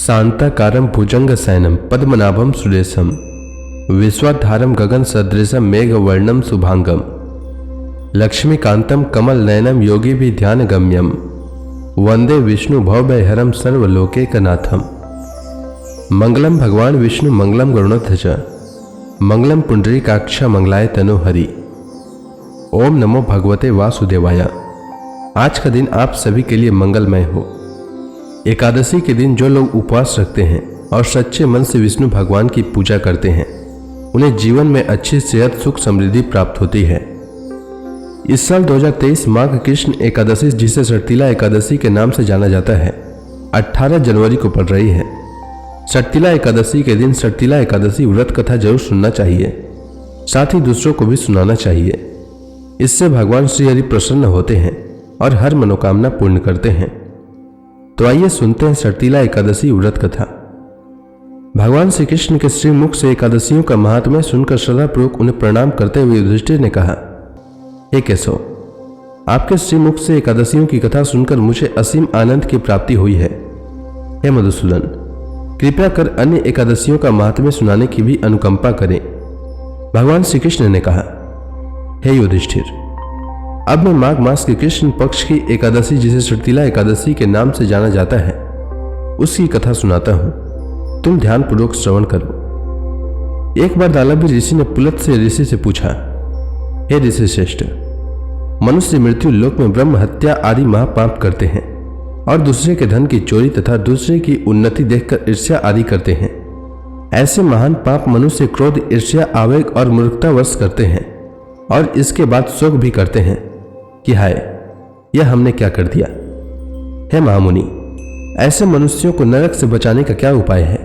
शांताकारं भुजंगशयनं पद्मनाभं सुरेशं विश्वाधारं गगनसदृशं मेघवर्णं शुभांगं लक्ष्मीकान्तं कमलनयनं योगिभिर्ध्यानगम्यं वंदे विष्णु भवभयहरं सर्वलोकैकनाथं। मंगलम भगवान विष्णु मंगलम गरुड़ध्वज मंगलम पुंडरीकाक्ष मंगलाय तनोहरि। ओम नमो भगवते वासुदेवाय। आज का दिन आप सभी के लिए मंगलमय हो। एकादशी के दिन जो लोग उपवास रखते हैं और सच्चे मन से विष्णु भगवान की पूजा करते हैं उन्हें जीवन में अच्छी सेहत सुख समृद्धि प्राप्त होती है। इस साल 2023 माघ कृष्ण एकादशी, जिसे सटतिला एकादशी के नाम से जाना जाता है, 18 जनवरी को पड़ रही है। सटतिला एकादशी के दिन सटतिला एकादशी व्रत कथा जरूर सुनना चाहिए, साथ ही दूसरों को भी सुनाना चाहिए। इससे भगवान श्री हरि प्रसन्न होते हैं और हर मनोकामना पूर्ण करते हैं। तो आइए सुनते हैं सटतिला एकादशी व्रत कथा। भगवान श्री कृष्ण के श्री मुख से एकादशियों का महात्म्य सुनकर श्रद्धापूर्वक उन्हें प्रणाम करते हुए युधिष्ठिर ने कहा, हे केशव, आपके श्री मुख से एकादशियों की कथा सुनकर मुझे असीम आनंद की प्राप्ति हुई है। हे मधुसूदन, कृपया कर अन्य एकादशियों का महात्म्य सुनाने की भी अनुकंपा करें। भगवान श्री कृष्ण ने कहा, हे युधिष्ठिर, अब मैं माघ मास के कृष्ण पक्ष की एकादशी, जिसे सटतिला एकादशी के नाम से जाना जाता है, उसकी कथा सुनाता हूं। तुम ध्यानपूर्वक श्रवण करो। एक बार दालभी ऋषि ने पुलत्स्य ऋषि से पूछा, हे ऋषि श्रेष्ठ, मनुष्य मृत्यु लोक में ब्रह्म हत्या आदि महापाप करते हैं और दूसरे के धन की चोरी तथा दूसरे की उन्नति देखकर ईर्ष्या आदि करते हैं। ऐसे महान पाप मनुष्य क्रोध, ईर्ष्या, आवेग और मूर्खतावश करते हैं और इसके बाद शोक भी करते हैं कि हाय, यह हमने क्या कर दिया। हे महामुनि, ऐसे मनुष्यों को नरक से बचाने का क्या उपाय है?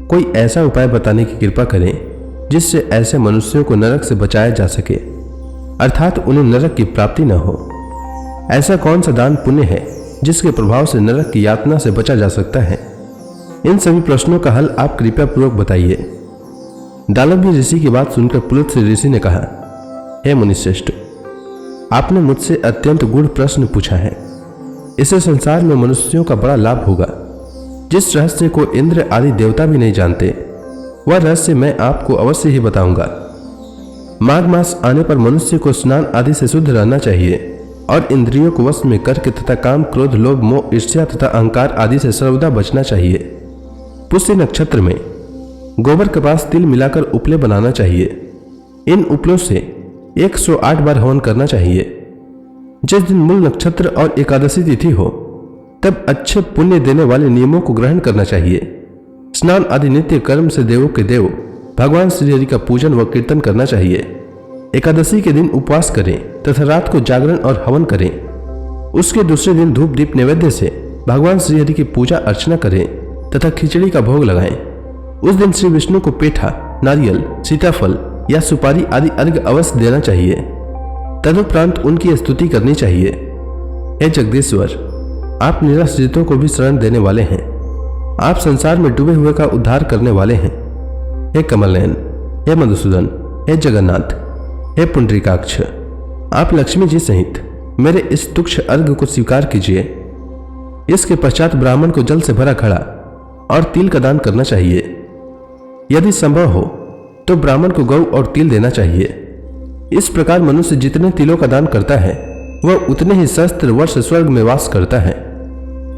कोई ऐसा उपाय बताने की कृपा करें जिससे ऐसे मनुष्यों को नरक से बचाया जा सके, अर्थात उन्हें नरक की प्राप्ति न हो। ऐसा कौन सा दान पुण्य है जिसके प्रभाव से नरक की यातना से बचा जा सकता है? इन सभी प्रश्नों का हल आप कृपया पूर्वक बताइए। दालभी ऋषि की बात सुनकर पुलत्स्य ऋषि ने कहा, हे मुनिश्रेष्ठ, आपने मुझसे अत्यंत गूढ़ प्रश्न पूछा है। इससे संसार में मनुष्यों का बड़ा लाभ होगा। जिस रहस्य को इंद्र आदि देवता भी नहीं जानते, वह रहस्य मैं आपको अवश्य ही बताऊंगा। माघ मास आने पर मनुष्य को स्नान आदि से शुद्ध रहना चाहिए और इंद्रियों को वश में करके तथा काम, क्रोध, लोभ, मोह, ईर्ष्या तथा अहंकार आदि से सर्वदा बचना चाहिए। पुष्य नक्षत्र में गोबर के पास तिल मिलाकर उपले बनाना चाहिए। इन उपलों से 108 बार हवन करना चाहिए। जिस दिन मूल नक्षत्र और एकादशी तिथि हो तब अच्छे पुण्य देने वाले नियमों को ग्रहण करना चाहिए। स्नान आदि नित्य कर्म से देवों के देव भगवान श्री हरि का पूजन व कीर्तन करना चाहिए। एकादशी के दिन उपवास करें तथा रात को जागरण और हवन करें। उसके दूसरे दिन धूप दीप नैवेद्य से भगवान श्री हरि की पूजा अर्चना करें तथा खिचड़ी का भोग लगाएं। उस दिन श्री विष्णु को पेठा, नारियल, सीताफल या सुपारी आदि अर्घ्य अवश्य देना चाहिए। तदुपरांत उनकी स्तुति करनी चाहिए। हे जगदीश्वर, आप निराश्रितों को भी शरण देने वाले हैं। आप संसार में डूबे हुए का उद्धार करने वाले हैं। हे कमलनयन, हे मधुसूदन, हे जगन्नाथ, हे पुंडरीकाक्ष, आप लक्ष्मी जी सहित मेरे इस तुच्छ अर्घ्य को स्वीकार कीजिए। इसके पश्चात ब्राह्मण को जल से भरा घड़ा और तिल का दान करना चाहिए। यदि संभव हो तो ब्राह्मण को गौ और तिल देना चाहिए। इस प्रकार मनुष्य जितने तिलों का दान करता है वह उतने ही सहस्त्र वर्ष स्वर्ग में वास करता है।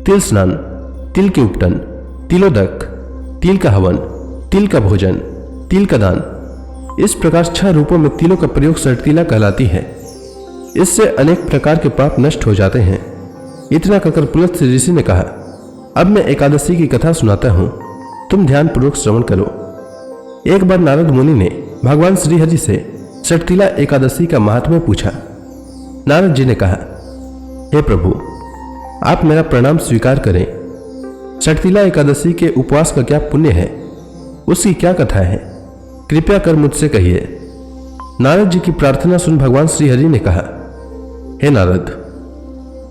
तिल स्नान, तिल के उपटन, तिलोदक, तिल का हवन, तिल का भोजन, तिल का दान, इस प्रकार 6 रूपों में तिलों का प्रयोग सटतिला कहलाती है। इससे अनेक प्रकार के पाप नष्ट हो जाते हैं। इतना कहकर पुलत्स्य ऋषि ने कहा, अब मैं एकादशी की कथा सुनाता हूं, तुम ध्यानपूर्वक श्रवण करो। एक बार नारद मुनि ने भगवान श्री हरि से सटतिला एकादशी का महात्म्य पूछा। नारद जी ने कहा, हे प्रभु, आप मेरा प्रणाम स्वीकार करें। सटतिला एकादशी के उपवास का क्या पुण्य है? उसकी क्या कथा है? कृपया कर मुझसे कहिए। नारद जी की प्रार्थना सुन भगवान श्री हरि ने कहा, हे नारद,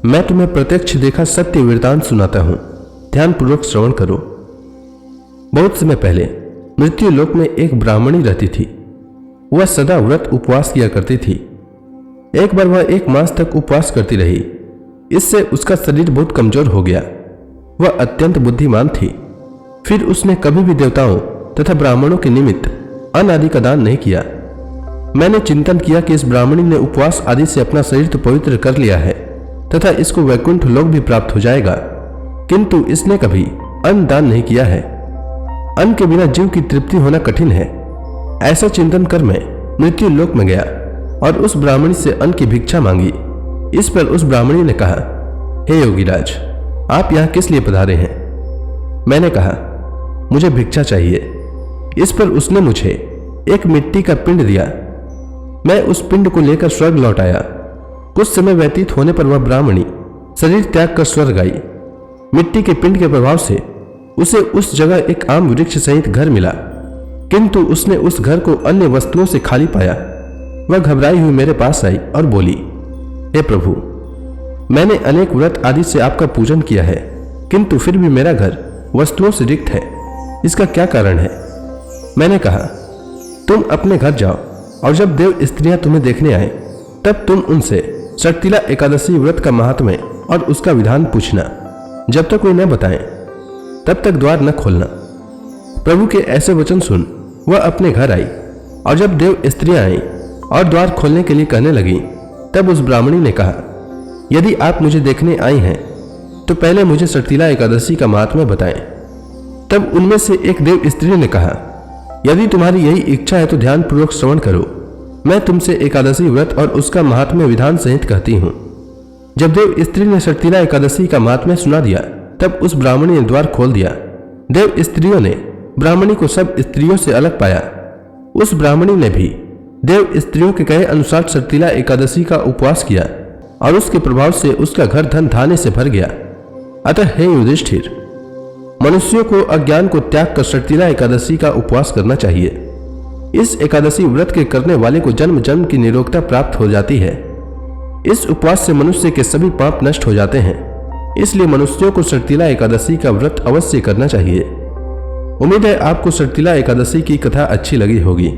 मैं तुम्हें प्रत्यक्ष देखा सत्य वृतांत सुनाता हूं, ध्यानपूर्वक श्रवण करो। बहुत समय पहले मृत्यु लोक में एक ब्राह्मणी रहती थी। वह सदा व्रत उपवास किया करती थी। एक बार वह 1 मास तक उपवास करती रही। इससे उसका शरीर बहुत कमजोर हो गया। वह अत्यंत बुद्धिमान थी। फिर उसने कभी भी देवताओं तथा ब्राह्मणों के निमित्त अन्न आदि का दान नहीं किया। मैंने चिंतन किया कि इस ब्राह्मणी ने उपवास आदि से अपना शरीर तो पवित्र कर लिया है तथा इसको वैकुंठ लोक भी प्राप्त हो जाएगा, किंतु इसने कभी अन्न दान नहीं किया है। अन्न के बिना जीव की तृप्ति होना कठिन है। ऐसा चिंतन कर मैं मृत्यु लोक में गया और उस ब्राह्मणी से अन्न की भिक्षा मांगी। इस पर उस ब्राह्मणी ने कहा, हे योगीराज, आप यहाँ किस लिए पधारे हैं? मैंने कहा, मुझे भिक्षा चाहिए। इस पर उसने मुझे एक मिट्टी का पिंड दिया। मैं उस पिंड को लेकर स्वर्ग लौट आया। कुछ समय व्यतीत होने पर वह ब्राह्मणी शरीर त्याग कर स्वर्ग आई। मिट्टी के पिंड के प्रभाव से उसे उस जगह एक आम वृक्ष सहित घर मिला, किंतु उसने उस घर को अन्य वस्तुओं से खाली पाया। वह घबराई हुई मेरे पास आई और बोली, हे प्रभु, मैंने अनेक व्रत आदि से आपका पूजन किया है, किंतु फिर भी मेरा घर वस्तुओं से रिक्त है। इसका क्या कारण है? मैंने कहा, तुम अपने घर जाओ और जब देव स्त्रियां तुम्हें देखने आए तब तुम उनसे षटतिला एकादशी व्रत का महात्म्य और उसका विधान पूछना। जब तक वे न बताएं तब तक द्वार न खोलना। प्रभु के ऐसे वचन सुन वह अपने घर आई और जब देव स्त्रियां आई और द्वार खोलने के लिए कहने लगी तब उस ब्राह्मणी ने कहा, यदि आप मुझे देखने आई हैं तो पहले मुझे षटतिला एकादशी का महात्म्य बताएं। तब उनमें से एक देव स्त्री ने कहा, यदि तुम्हारी यही इच्छा है तो ध्यान पूर्वक श्रवण करो। मैं तुमसे एकादशी व्रत और उसका महात्म्य विधान सहित कहती हूँ। जब देव स्त्री ने षटतिला एकादशी का महात्म्य सुना दिया तब उस ब्राह्मणी ने द्वार खोल दिया। देव स्त्रियों ने ब्राह्मणी को सब स्त्रियों से अलग पाया। उस ब्राह्मणी ने भी देव स्त्रियों के कहे अनुसार षटतिला एकादशी का उपवास किया और उसके प्रभाव से उसका घर धन धान्य से भर गया। अतः हे युधिष्ठिर, मनुष्यों को अज्ञान को त्याग कर षटतिला एकादशी का उपवास करना चाहिए। इस एकादशी व्रत के करने वाले को जन्म जन्म की निरोगता प्राप्त हो जाती है। इस उपवास से मनुष्य के सभी पाप नष्ट हो जाते हैं। इसलिए मनुष्यों को षटतिला एकादशी का व्रत अवश्य करना चाहिए। उम्मीद है आपको षटतिला एकादशी की कथा अच्छी लगी होगी।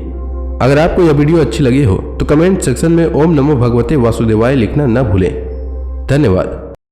अगर आपको यह वीडियो अच्छी लगी हो तो कमेंट सेक्शन में ओम नमो भगवते वासुदेवाय लिखना न भूलें। धन्यवाद।